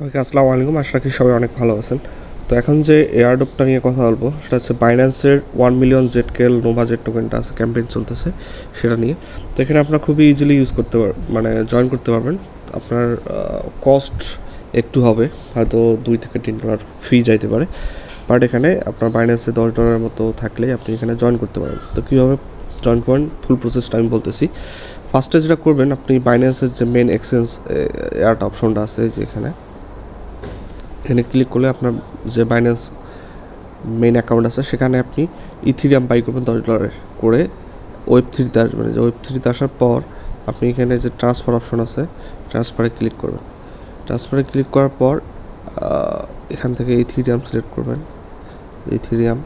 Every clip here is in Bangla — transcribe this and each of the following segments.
সবাইকে আসসালামু আলাইকুম। আশা রাখি সবাই অনেক ভালো আছেন। তো এখন যে এয়ারড্রপটা নিয়ে কথা বলবো সেটা হচ্ছে বাইন্যান্সের 1 মিলিয়ন জেডকেএল নোভা জেড টোকেনটা আছে, ক্যাম্পেইন চলতেছে সেটা নিয়ে। তো এখানে আপনারা খুবই ইজিলি ইউজ করতে মানে জয়েন করতে পারবেন। আপনার কস্ট একটু হবে, হয়তো $2 থেকে $3 ফি যাইতে পারে, বাট এখানে আপনার বাইন্যান্সে $10 মতো থাকলেই আপনি এখানে জয়েন করতে পারেন। তো কীভাবে জয়েন করেন ফুল প্রসেসটা আমি বলতেছি। ফার্স্টে যেটা করবেন, আপনি বাইন্যান্সের যে মেন এক্সচেঞ্জ এয়ারটা অপশনটা আছে যে এখানে ক্লিক করলে আপনার যে বাইন্যান্স মেইন অ্যাকাউন্ট আছে সেখানে আপনি ইথিরিয়াম বাই করবেন $10 করে। ওয়েব3তে আসবেন, যে ওয়েব3তে আসার পর আপনি এখানে যে ট্রান্সফার অপশন আছে ট্রান্সফারে ক্লিক করবেন। ট্রান্সফারে ক্লিক করার পর এখান থেকে ইথিরিয়াম সিলেক্ট করবেন। ইথিরিয়াম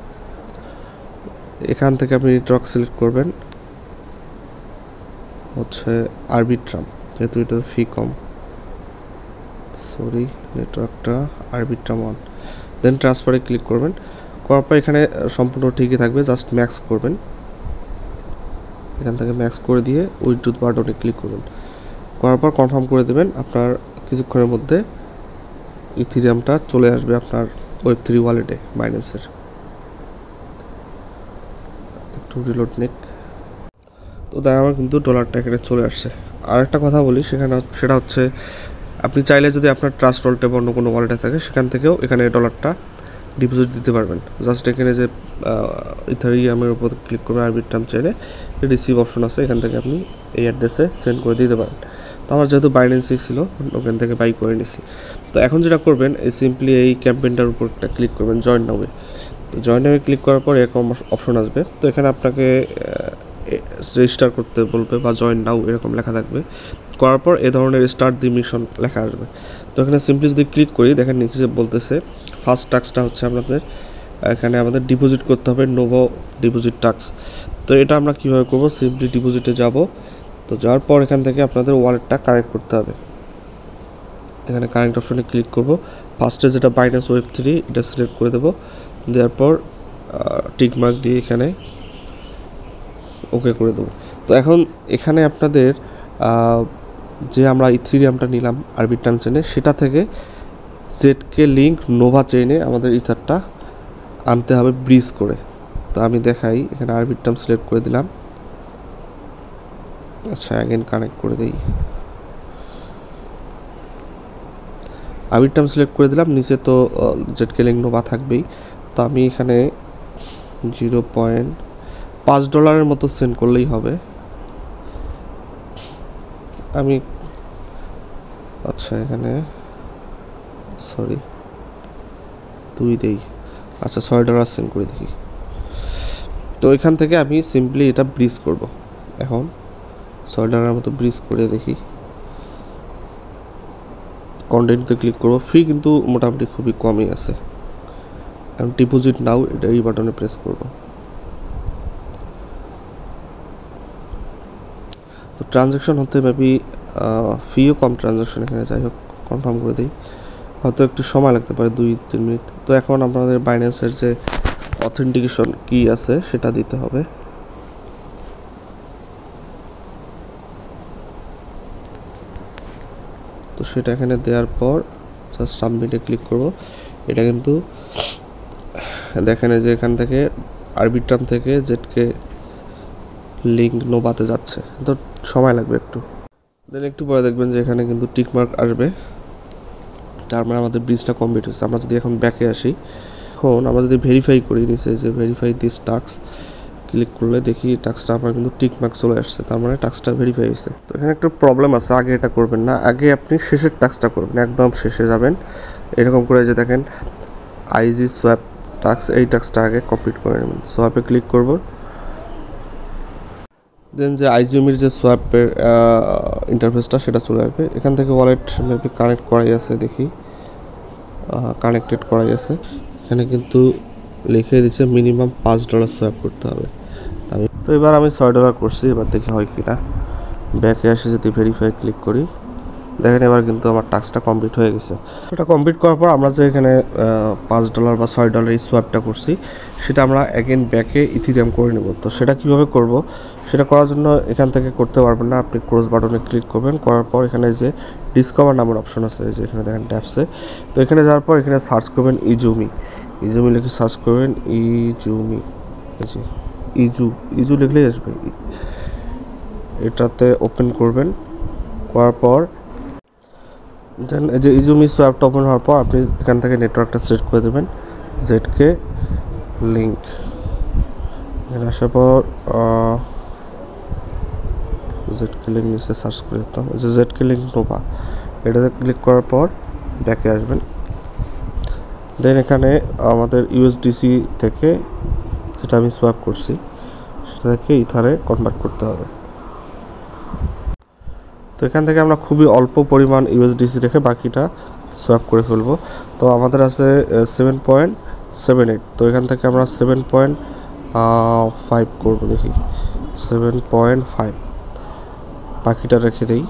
এখান থেকে আপনি নেটওয়ার্ক সিলেক্ট করবেন হচ্ছে আরবিট্রাম, যেহেতু এটা ফি কম, নেটওয়ার্কটা আরবিট্রাম 1। দেন ট্রান্সফারে ক্লিক করবেন, করার পর এখানে সম্পূর্ণ ঠিকই থাকবে, জাস্ট ম্যাক্স করবেন। এখান থেকে ম্যাক্স করে দিয়ে উইথড্র বাটনে ক্লিক করবেন, করার পর কনফার্ম করে দেবেন। আপনার কিছুক্ষণের মধ্যে ইথিরিয়ামটা চলে আসবে আপনার ওয়েব3 ওয়ালেটে বাইন্যান্সের। একটু রিলোড নিক। তো তাই আমার কিন্তু ডলারটা এখানে চলে আসছে। আর একটা কথা বলি সেটা হচ্ছে আপনি চাইলে যদি আপনার ট্রাস্ট ওয়ালেটে বা অন্য কোনো ওয়ালেটে থাকে সেখান থেকেও এখানে ডলারটা ডিপোজিট দিতে পারবেন। জাস্ট এখানে যে ইথেরিয়ামের উপর ক্লিক করবেন, আরবিট্রাম চাইলে রিসিভ অপশন আছে, এখান থেকে আপনি এই অ্যাড্রেসে সেন্ড করে দিতে পারেন। তো আমার যেহেতু বাইন্যান্সেই ছিল ওখান থেকে বাই করে নিছি। তো এখন যেটা করবেন, সিম্পলি এই ক্যাম্পেইনটার উপর একটা ক্লিক করবেন, জয়েন নাওয়ে। তো জয়েন নাওয়ে ক্লিক করার পর এরকম অপশন আসবে। তো এখানে আপনাকে রেজিস্টার করতে বলবে বা জয়েন নাও এরকম লেখা থাকবে। করার পর এ ধরনের স্টার্ট দি মিশন লেখা আসবে। তো এখানে সিম্পলি যদি ক্লিক করি, দেখেন নিচে বলতেছে ফার্স্ট টাস্কটা হচ্ছে আপনাদের এখানে আমাদের ডিপোজিট করতে হবে নোভো ডিপোজিট টাস্ক। তো এটা আমরা কীভাবে করবো, সিম্পলি ডিপোজিটে যাব। তো যাওয়ার পর এখান থেকে আপনাদের ওয়ালেটটা কানেক্ট করতে হবে। এখানে কানেক্ট অপশনে ক্লিক করব। ফার্স্টে যেটা বাইন্যান্স ওয়েব3 এটা সিলেক্ট করে দেবো, দেওয়ার পর টিক মার্ক দিয়ে এখানে ওকে করে দেবো। তো এখন এখানে আপনাদের যে আমরা ইথিরিয়ামটা নিলাম আরবিট্রাম চেনে, সেটা থেকে জেডকে লিঙ্ক নোভা চেইনে আমাদের ইথারটা আনতে হবে ব্রিজ করে। তো আমি দেখাই, এখানে আরবিট্রাম সিলেক্ট করে দিলাম। আচ্ছা, অ্যাগেন কানেক্ট করে দিই। আরবিট্রাম সিলেক্ট করে দিলাম, নিচে তো জেডকে লিঙ্ক নোভা থাকবেই। তো আমি এখানে $0.5 মতো সেন্ড করলেই হবে। আমি আচ্ছা এখানে $2 দেই। আচ্ছা $6 সেন্ড করে দেখি। তো এখান থেকে আমি সিম্পলি এটা ব্রিজ করব। এখন $6 মতো ব্রিজ করে দেখি। কন্টিনিউতে ক্লিক করব। ফি কিন্তু মোটামুটি খুবই কমই আছে। এখন ডিপোজিট নাও এটা এই বাটনে প্রেস করব। তো ট্রানজ্যাকশন হতে মেবি ফিও কম ট্রানজ্যাকশন এখানে, যাই হোক কনফার্ম করে দিই। হয়তো একটু সময় লাগতে পারে 2-3 মিনিট। তো এখন আপনাদের বাইন্যান্সের যে অথেন্টিকেশন কি আছে সেটা দিতে হবে। তো সেটা এখানে দেওয়ার পর জাস্ট সাবমিটে ক্লিক করব। এটা কিন্তু দেখেন যে এখান থেকে আরবিট্রাম থেকে জেডকে লিঙ্ক নোভাতে যাচ্ছে, তো সময় লাগবে একটু। দেন একটু পরে দেখবেন যে এখানে কিন্তু টিকমার্ক আসবে, তার মানে আমাদের ব্রিজটা কমপ্লিট হচ্ছে। আমরা যদি এখন ব্যাকে আসি, এখন আমরা যদি ভেরিফাই করি, নিচে যে ভেরিফাই দিস টাস্ক ক্লিক করলে দেখি টাস্কটা আমার কিন্তু টিকমার্ক চলে আসছে, তার মানে টাস্কটা ভেরিফাই হয়েছে। তো এখানে একটা প্রবলেম আছে, আগে এটা করবেন না, আগে আপনি শেষের টাস্কটা করবেন, একদম শেষে যাবেন। এরকম করে যে দেখেন আইজি সোয়াপ টাস্ক, এই টাস্কটা আগে কমপ্লিট করে নেবেন। সোয়াপে ক্লিক করব। দেন যে আইজিএমের যে সোয়াপের ইন্টারফেসটা সেটা চলে আসবে। এখান থেকে ওয়ালেট মেবি কানেক্ট করাই আছে, দেখি কানেক্টেড করাই আছে। এখানে কিন্তু লিখে দিচ্ছে মিনিমাম $5 সোয়াপ করতে হবে। তো এবার আমি $6 করছি, এবার দেখি হয় কি না। ব্যাকে এসে যদি ভেরিফাই ক্লিক করি, দেখেন এবার কিন্তু আমার টাস্কটা কমপ্লিট হয়ে গেছে। এটা কমপ্লিট করার পর আমরা যে এখানে $5 বা $6 এই সোয়াপটা করছি সেটা আমরা অ্যাগেন ব্যাকে ইথিরিয়াম করে নেব। তো সেটা কিভাবে করব, সেটা করার জন্য এখান থেকে করতে পারবেন না, আপনি ক্রস বাটনে ক্লিক করবেন, করার পর এখানে যে ডিসকভার নামের অপশন আছে, যে এখানে দেখেন ট্যাপসে, তো এখানে যাওয়ার পর এখানে সার্চ করবেন ইজুমি লিখে সার্চ করবেন, ইজুমি, এই যে ইজু লিখলেই আসবে। এটাতে ওপেন করবেন, করার পর দেন এই যে ইজুমি সোয়াপটা ওপেন হওয়ার পর আপনি এখান থেকে নেটওয়ার্কটা সেট করে দেবেন ZK লিঙ্ক। এখানে আসার পর ZK লিঙ্ক নিচে সার্চ করে দিতাম, এই যে ZK লিঙ্ক নোভা, এটাতে ক্লিক করার পর ব্যাকে আসবেন। দেন এখানে আমাদের USDC থেকে যেটা আমি সোয়াপ করছি সেটা থেকে ইথারে কনভার্ট করতে হবে। তো এখান থেকে আমরা খুবই অল্প পরিমাণ USDC রেখে বাকিটা সোয়াপ করে ফেলবো। তো আমাদের আছে 7.78, তো এখান থেকে আমরা 7.5 করব, দেখি 7.5, বাকিটা রেখে দিই,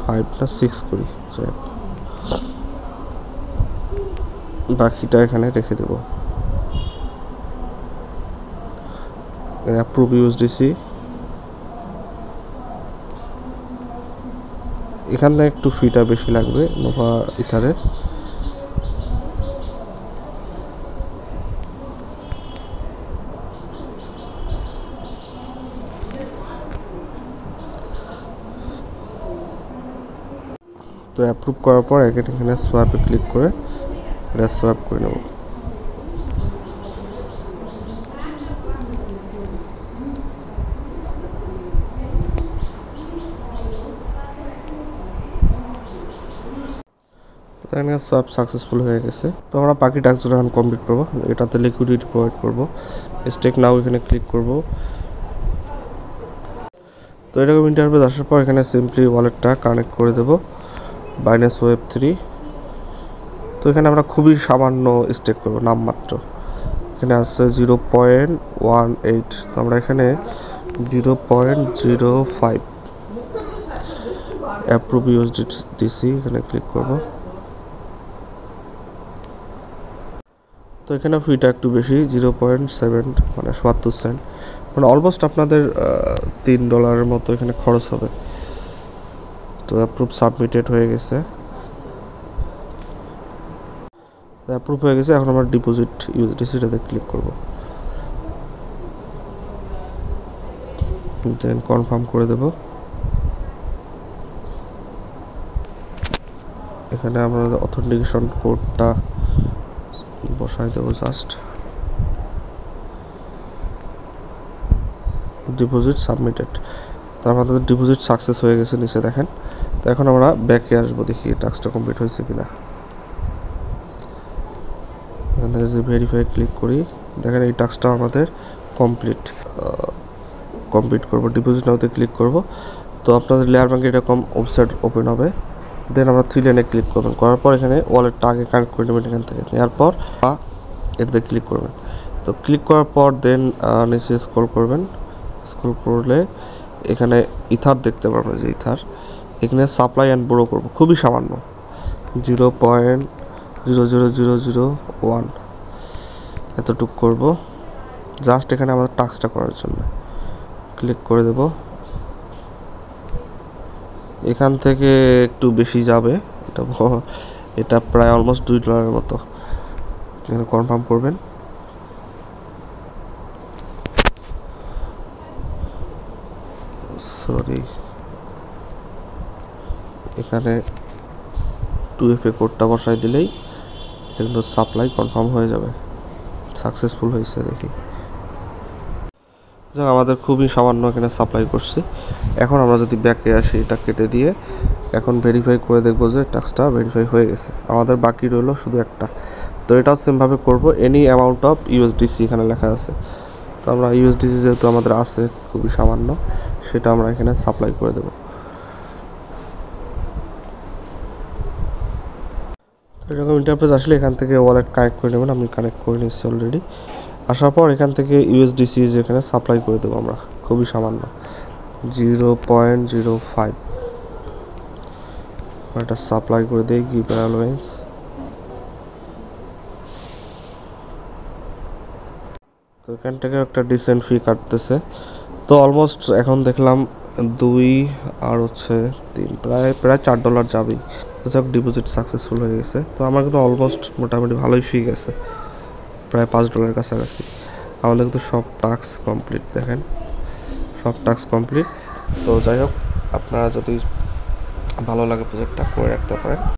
5 না 6 করি, বাকিটা এখানে রেখে দেব। অ্যাপ্রুভ USDC, এখান থেকে একটু ফিটা বেশি লাগবে নোভা ইথারে। তো অ্যাপ্রুভ করার পর এখানে সোয়াপে ক্লিক করে এটা সোয়াপ করে নেব। এখানে সোয়াপ সাকসেসফুল হয়ে গেছে। তো আমরা বাকি টাস্কগুলো এখন কমপ্লিট করবো। এটাতে লিকুইডিটি প্রোভাইড করব, স্টেক নাও এখানে ক্লিক করব। তো এরকম ইন্টারফেস আসার পর এখানে সিম্পলি ওয়ালেটটা কানেক্ট করে দেব বাইন্যান্স Web3। তো এখানে আমরা খুবই সামান্য স্টেক করব, নামমাত্র। এখানে আছে 0.18, তো আমরা এখানে 0.05 অ্যাপ্রুভ USDC এখানে ক্লিক করব। তো এখানে ফিটা একটু বেশি, 0.7 মানে 77 সেন্ট, মানে অলমোস্ট আপনাদের $3 মতো এখানে খরচ হবে। তো অ্যাপ্রুভ সাবমিটেড হয়ে গেছে, অ্যাপ্রুভ হয়ে গেছে। এখন আমরা ডিপোজিট USDCটাতে ক্লিক করব, দেন কনফার্ম করে দেব। এখানে আমরা অথেন্টিকেশন কোডটা বসাই দেবো, জাস্ট ডিপোজিট সাবমিটেড। তো আমাদের ডিপোজিট সাকসেস হয়ে গেছে, নিচে দেখেন। তো এখন আমরা ব্যাকে আসবো, দেখি টাস্কটা কমপ্লিট হয়েছে কিনা। এখান থেকে যে ভেরিফাই ক্লিক করি, দেখেন এই টাস্কটা আমাদের কমপ্লিট করব। ডিপোজিট নাওতে ক্লিক করব। তো আপনাদের লেয়ার ব্যাঙ্কে এরকম ওয়েবসাইট ওপেন হবে। দেন আমরা 3 লাইনে ক্লিক করবেন, করার পর এখানে ওয়ালেটটা আগে কানেক্ট করে নেবেন। এখান থেকে নেওয়ার পর এটাতে ক্লিক করবেন। তো ক্লিক করার পর দেন নিচে স্ক্রল করবেন, স্ক্রল করলে এখানে ইথার দেখতে পারবেন, যে ইথার এখানে সাপ্লাই অ্যান্ড বোরো করব, খুবই সামান্য 0.00001 এতটুকু করব, জাস্ট এখানে আমাদের টাস্কটা করার জন্য। ক্লিক করে দেব। এখান থেকে একটু বেশি যাবে, এটা প্রায় অলমোস্ট $2 মতো। এখানে কনফার্ম করবেন। সরি, এখানে 2FA কোডটা বসাই দিলেই এগুলো সাপ্লাই কনফার্ম হয়ে যাবে, সাকসেসফুল হয়েছে। দেখি যাক, আমাদের খুবই সামান্য এখানে সাপ্লাই করছি। এখন আমরা যদি ব্যাকে আসি, এটা কেটে দিয়ে এখন ভেরিফাই করে দেখবো যে টাস্কটা ভেরিফাই হয়ে গেছে। আমাদের বাকি রইলো শুধু একটা। তো এটাও সেমভাবে করবো, এনি অ্যামাউন্ট অফ USDC এখানে লেখা আছে। তো আমরা USDC যেহেতু আমাদের আছে খুবই সামান্য, সেটা আমরা এখানে সাপ্লাই করে দেবো। এরকম ইন্টারফেস আসলে এখান থেকে ওয়ালেট কানেক্ট করে নেবেন। আমি কানেক্ট করে নিচ্ছি অলরেডি। আসার পর এখান থেকে USDC যেখানে সাপ্লাই করে দেবো আমরা, খুবই সামান্য 0.05। এটা সাপ্লাই করে দেই গিভ অ্যালোয়েন্স। তো এখান থেকে একটা ডিসেন্ট ফি কাটতেছে। তো অলমোস্ট এখন দেখলাম 2 আর হচ্ছে 3 প্রায় $4 যাবেই। তো যাক ডিপোজিট সাকসেসফুল হয়ে গেছে। তো আমার কিন্তু অলমোস্ট মোটামুটি ভালোই ফি গেছে, প্রায় $5 কাছাকাছি। আমাদের কিন্তু সব টাস্ক কমপ্লিট, দেখেন সব টাস্ক কমপ্লিট। তো যাই হোক, আপনারা যদি ভালো লাগে প্রজেক্টটা করে রাখতে পারেন।